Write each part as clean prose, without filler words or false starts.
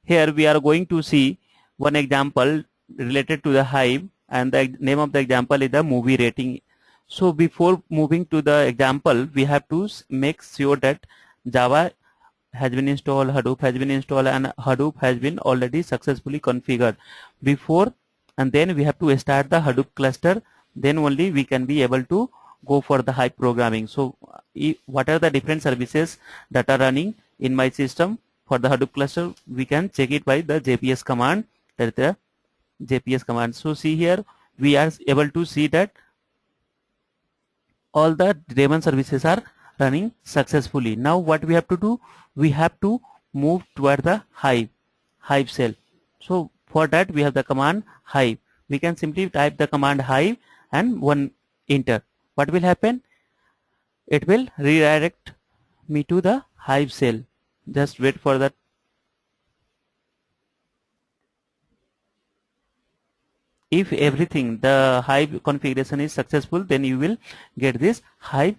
Here we are going to see one example related to the Hive, and the name of the example is the movie rating. So before moving to the example, we have to make sure that Java has been installed, Hadoop has been installed, and Hadoop has been already successfully configured before, and then we have to start the Hadoop cluster. Then only we can be able to go for the Hive programming. So what are the different services that are running in my system for the Hadoop cluster? We can check it by the JPS command. That is the JPS command. So see here, we are able to see that all the daemon services are running successfully. Now what we have to do, we have to move toward the Hive shell. So for that we have the command Hive. We can simply type the command Hive and one enter. What will happen? It will redirect me to the Hive shell. Just wait for that. If everything, the Hive configuration is successful, then you will get this Hive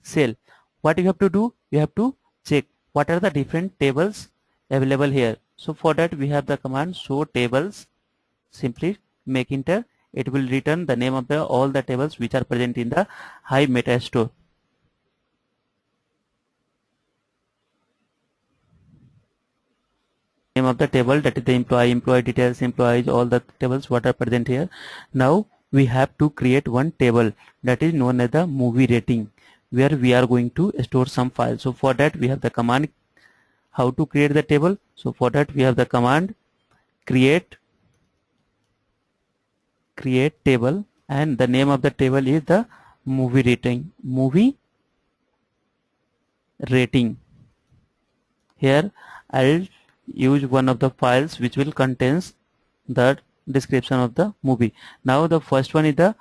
shell. What you have to do, you have to check what are the different tables available here. So for that we have the command show tables. Simply make enter. It will return the name of the all the tables which are present in the Hive meta store. Name of the table, that is the employee details, employees, all the tables what are present here. Now we have to create one table that is known as the movie rating, where we are going to store some files. So for that we have the command how to create the table. So for that we have the command create table, and the name of the table is the movie rating. Here I'll use one of the files which will contains the description of the movie. Now the first one is the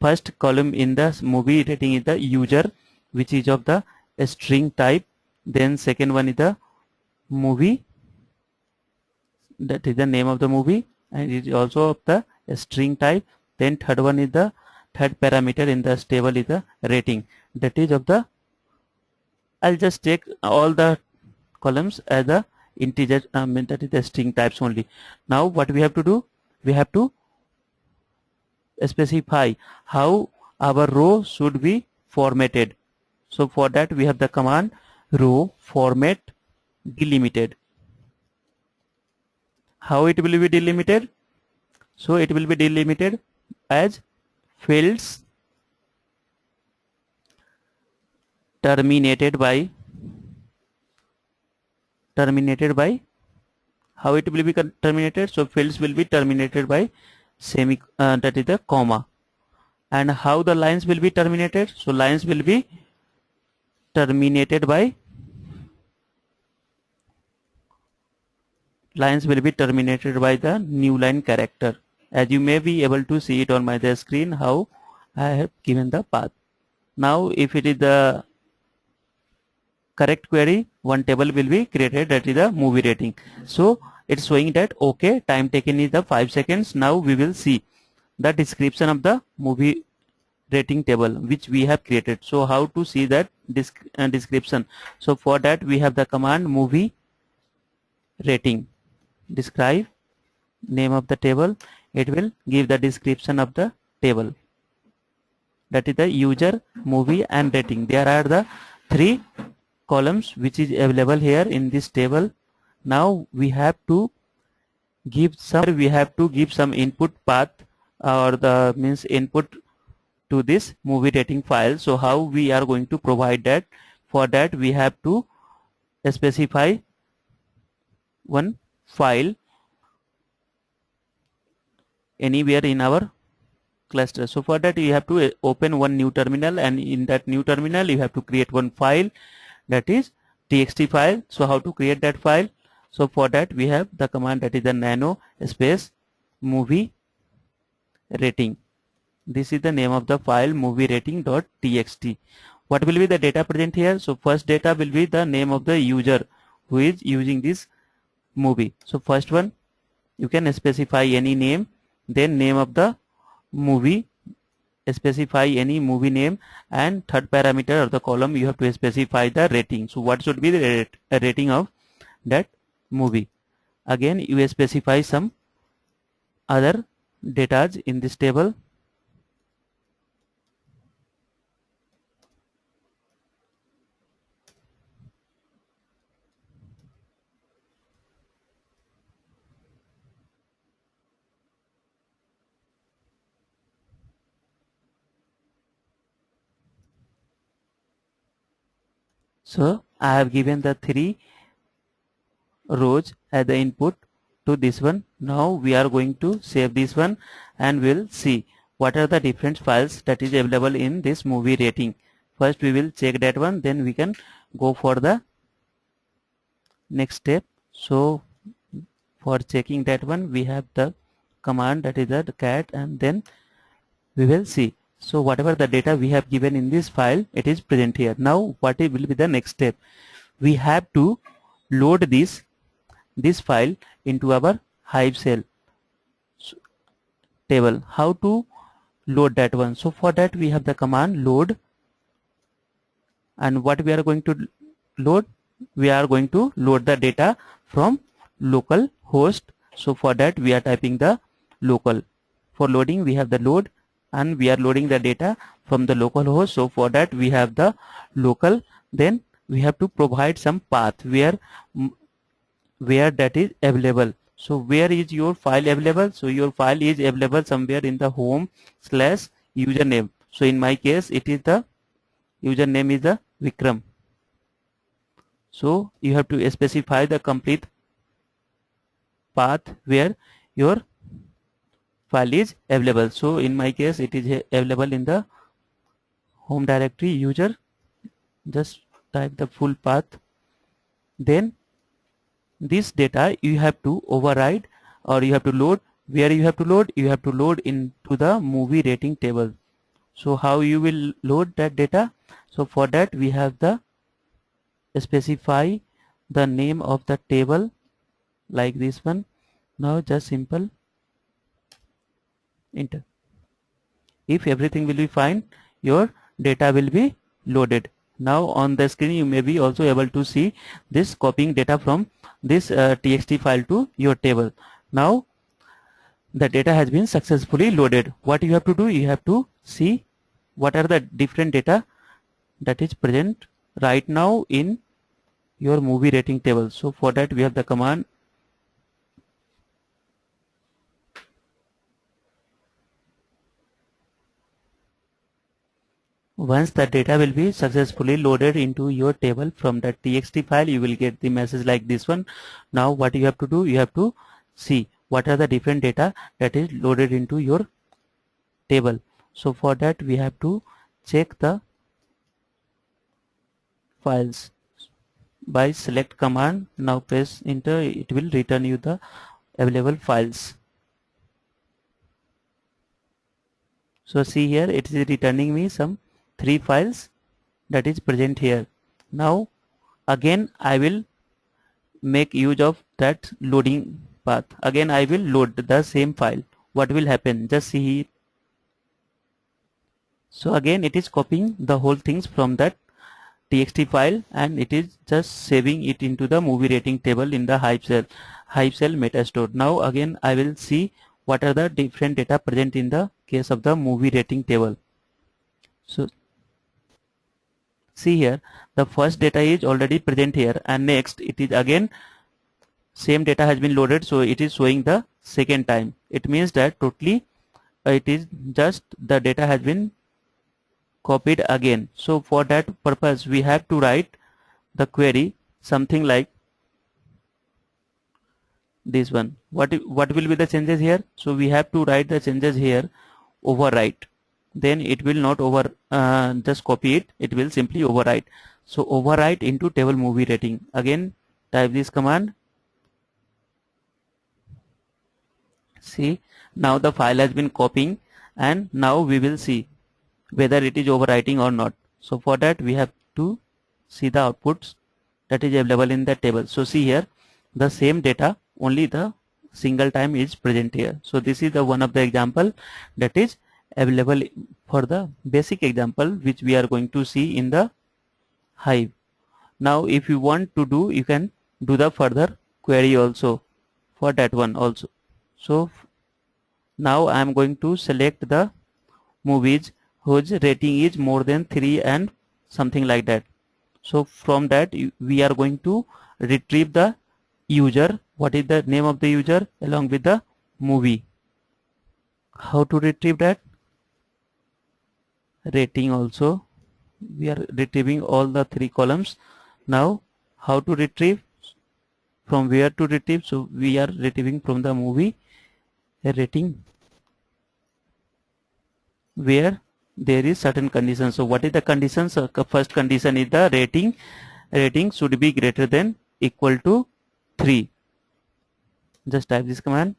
first column in the movie rating is the user, which is of the string type. Then second one is the movie, that is the name of the movie, and it is also of the string type. Then third one is the third parameter in the table is the rating, that is of the, I'll just take all the columns as the integer, that is the string types only. Now what we have to do, we have to specify how our row should be formatted. So for that we have the command row format delimited. How it will be delimited? So it will be delimited as fields terminated by how it will be terminated. So fields will be terminated by that is the comma. And how the lines will be terminated? So lines will be terminated by the new line character, as you may be able to see it on my screen how I have given the path. Now if it is the correct query, one table will be created, that is the movie rating. So it's showing that okay, time taken is the 5 seconds. Now we will see the description of the movie rating table which we have created. So how to see that description? So for that we have the command movie rating describe name of the table. It will give the description of the table, that is the user, movie and rating. There are the 3 columns which is available here in this table. Now we have to give some input path, or the means input to this movie rating file. So how we are going to provide that? For that we have to specify one file anywhere in our cluster. So for that you have to open one new terminal, and in that new terminal you have to create one file, that is txt file. So how to create that file? So for that we have the command, that is the nano space movie rating. This is the name of the file, movie rating.txt. What will be the data present here? So first data will be the name of the user who is using this movie. So first one you can specify any name, then name of the movie, specify any movie name, and third parameter of the column you have to specify the rating. So what should be the rating of that movie. Again you specify some other data in this table. So I have given the 3 rows as the input to this one. Now we are going to save this one and we'll see what are the different files that is available in this movie rating. First we will check that one, then we can go for the next step. So for checking that one, we have the command, that is the cat, and then we will see. So whatever the data we have given in this file, it is present here. Now what will be the next step? We have to load this file into our Hive cell table. How to load that one? So for that we have the command load, and what we are going to load? We are going to load the data from local host. So for that we are typing the local. For loading we have the load, and we are loading the data from the local host. So for that we have the local. Then we have to provide some path where that is available. So where is your file available? So your file is available somewhere in the home/username. So in my case it is the username is the Vikram. So you have to specify the complete path where your file is available. So in my case it is available in the home directory user. Just type the full path. Then this data you have to override, or you have to load. Where you have to load? You have to load into the movie rating table. So how you will load that data? So for that we have the specify the name of the table like this one. Now just simple enter. If everything will be fine, your data will be loaded. Now on the screen you may be also able to see this copying data from this txt file to your table. Now the data has been successfully loaded. What you have to do? You have to see what are the different data that is present right now in your movie rating table. So for that we have the command once the data will be successfully loaded into your table from the txt file, you will get the message like this one. Now what you have to do? You have to see what are the different data that is loaded into your table. So for that we have to check the files by select command. Now press enter. It will return you the available files. So see here it is returning me some 3 files that is present here. Now again I will make use of that loading path. Again I will load the same file. What will happen? Just see here. So again it is copying the whole things from that txt file, and it is just saving it into the movie rating table in the Hive cell metastore. Now again I will see what are the different data present in the case of the movie rating table. So see here the first data is already present here, and next it is again same data has been loaded, so it is showing the second time. It means that totally it is just the data has been copied again. So for that purpose we have to write the query something like this one. What will be the changes here? So we have to write the changes here, overwrite. Then it will not just copy it, it will simply overwrite. So overwrite into table movie rating. Again type this command. See, now the file has been copying, and now we will see whether it is overwriting or not. So for that we have to see the outputs that is available in the table. So see here the same data, only the single time is present here. So this is the one of the example that is available for the basic example which we are going to see in the Hive. Now if you want to do, you can do the further query also for that one also. So now I am going to select the movies whose rating is more than 3 and something like that. So from that we are going to retrieve the user, what is the name of the user along with the movie. How to retrieve that? Rating also, we are retrieving all the 3 columns. Now how to retrieve, from where to retrieve? So we are retrieving from the movie rating where there is certain conditions. So what is the conditions? First condition is the rating should be greater than equal to 3. Just type this command.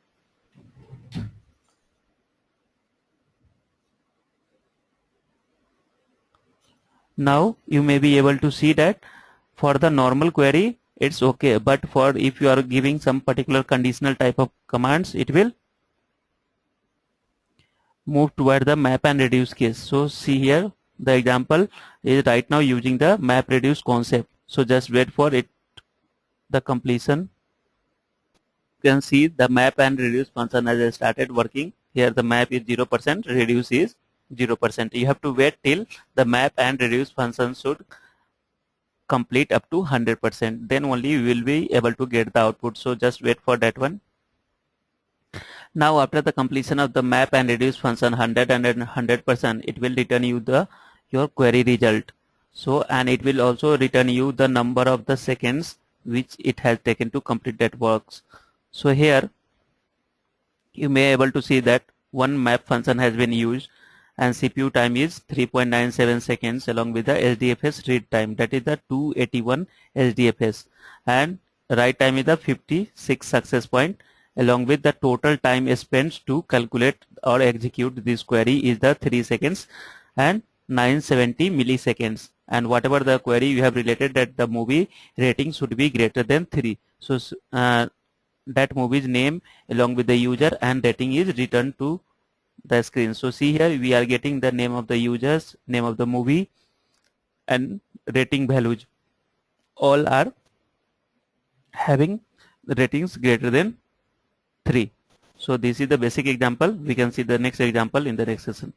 Now you may be able to see that for the normal query it's okay, but for if you are giving some particular conditional type of commands, it will move toward the map and reduce case. So see here, the example is right now using the map reduce concept. So just wait for it, the completion. You can see the map and reduce function has started working. Here the map is 0%, reduce is 0%. You have to wait till the map and reduce function should complete up to 100%. Then only you will be able to get the output. So just wait for that one. Now after the completion of the map and reduce function 100 and 100%, it will return you the your query result. So and it will also return you the number of the seconds which it has taken to complete that works. So here you may able to see that one map function has been used and CPU time is 3.97 seconds along with the SDFS read time, that is the 281 SDFS, and write time is the 56 success point along with the total time spent to calculate or execute this query is the 3 seconds and 970 milliseconds, and whatever the query you have related that the movie rating should be greater than 3. So that movie's name along with the user and rating is returned to the screen. So see here we are getting the name of the users, name of the movie and rating values, all are having ratings greater than 3. So this is the basic example. We can see the next example in the next session.